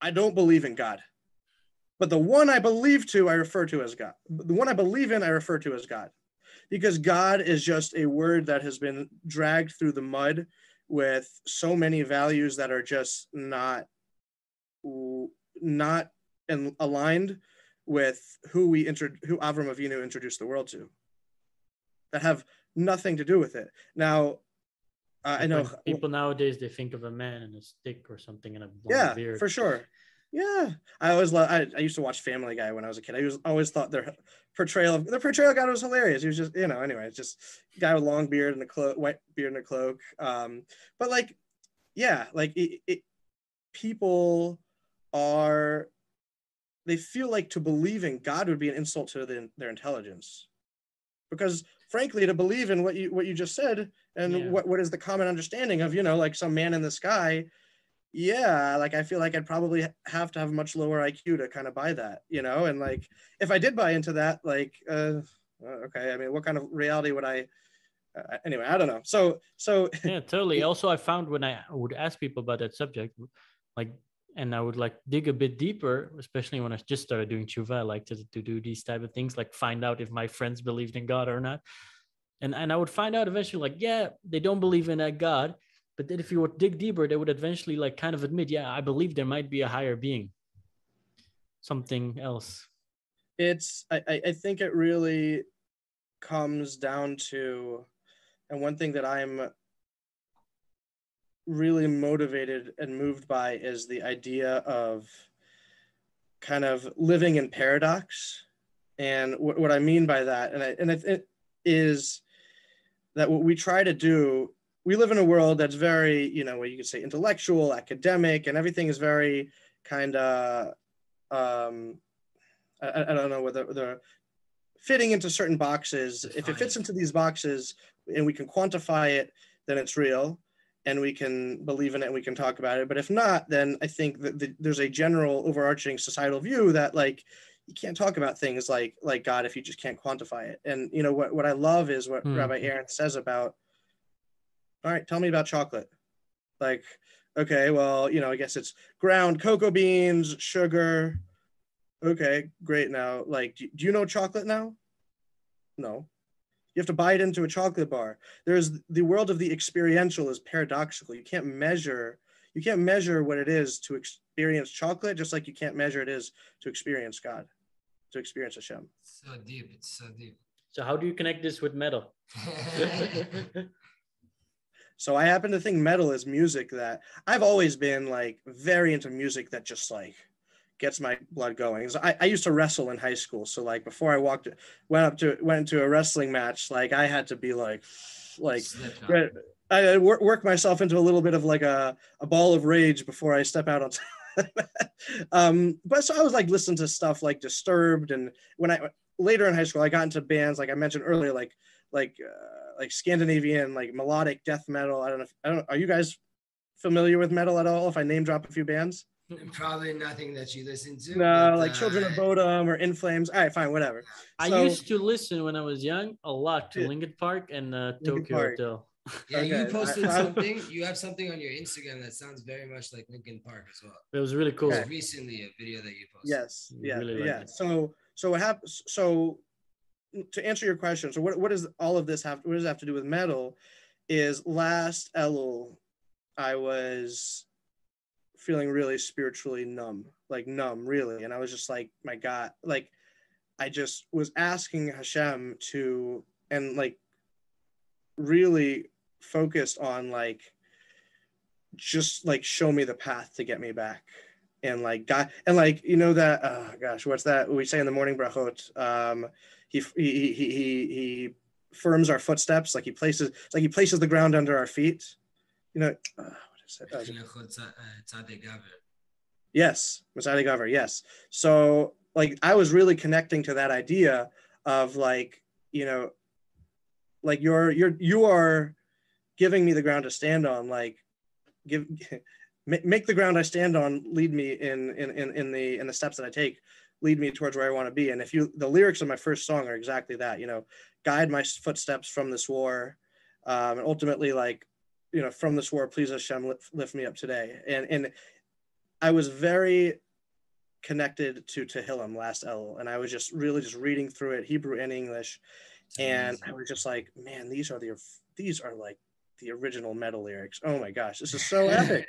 I don't believe in God. But the one I believe to, I refer to as God. The one I believe in, I refer to as God. Because God is just a word that has been dragged through the mud with so many values that are just not aligned with who Avram Avinu introduced the world to, that have nothing to do with it. Now, I know people nowadays, they think of a man and a stick or something and a blonde yeah, beard. for sure. Yeah, I used to watch Family Guy when I was a kid. I always thought their portrayal of God was hilarious. He was just, anyway, it's just a guy with long beard and a cloak, white beard and a cloak. But like, yeah, like people they feel like to believe in God would be an insult to their intelligence, because frankly, to believe in what you just said and what is the common understanding of, like some man in the sky. Yeah, like I feel like I'd probably have to have much lower IQ to kind of buy that, and like if I did buy into that, like okay, I mean, what kind of reality would I anyway, I don't know. So yeah, totally. Also, I found when I would ask people about that subject, like, and I would like dig a bit deeper, especially when I just started doing tshuva. I like to do these type of things, like find out if my friends believed in God or not. And I would find out eventually, like, yeah, they don't believe in that God. But then if you would dig deeper, they would eventually like kind of admit, yeah, I believe there might be a higher being, something else. I think it really comes down to, and one thing that I'm really motivated and moved by is the idea of kind of living in paradox. And what I mean by that, and it is that what we try to do, we live in a world that's very, what you could say intellectual, academic, and everything is very kind of, I don't know whether they're fitting into certain boxes. If it fits into these boxes and we can quantify it, then it's real and we can believe in it and we can talk about it. But if not, then I think that there's a general overarching societal view that like, you can't talk about things like God if you just can't quantify it. And what I love is what Rabbi Aaron says about, all right, tell me about chocolate. Like, okay, well, I guess it's ground cocoa beans, sugar. Okay, great. Now, like, do you know chocolate now? No. You have to buy it into a chocolate bar. There's the world of the experiential is paradoxical. You can't measure what it is to experience chocolate, just like you can't measure it is to experience God, to experience Hashem. So deep. It's so deep. So how do you connect this with metal? So I happen to think metal is music that I've always been like very into music that just like gets my blood going. So I used to wrestle in high school. So like before I went into a wrestling match, like I had to be like I work myself into a little bit of like a ball of rage before I step out on but so I was like listening to stuff like Disturbed, and when I later in high school I got into bands like I mentioned earlier, like Scandinavian, like melodic death metal. I don't know. Are you guys familiar with metal at all? If I name drop a few bands? Probably nothing that you listen to. No, but, like Children of Bodom or In Flames. All right, fine, whatever. I used to listen when I was young a lot to Linkin Park and Tokyo Hotel. Yeah, okay. You posted something. You have something on your Instagram that sounds very much like Linkin Park as well. It was really cool. Just recently, a video that you posted. Yes, yeah, really yeah. So what happens? So to answer your question, so what does all of this have? What does it have to do with metal? Is last Elul, I was feeling really spiritually numb, really, and I was just like, my God, like I just was asking Hashem to, and like really focused on like just like show me the path to get me back. And like God, and like that gosh, what's that we say in the morning brachot? He firms our footsteps, like he places the ground under our feet. What is it? Yes, Masadi Gaver. Yes. So like I was really connecting to that idea of like like you are giving me the ground to stand on. Like make the ground I stand on lead me in the steps that I take, lead me towards where I want to be. And the lyrics of my first song are exactly that, guide my footsteps from this war, and ultimately like, from this war, please Hashem, lift me up today. And I was very connected to Tehillim, Last Elul, and I was just really just reading through it, Hebrew and English, and I was just like, man, these are like the original metal lyrics. Oh my gosh, this is so epic.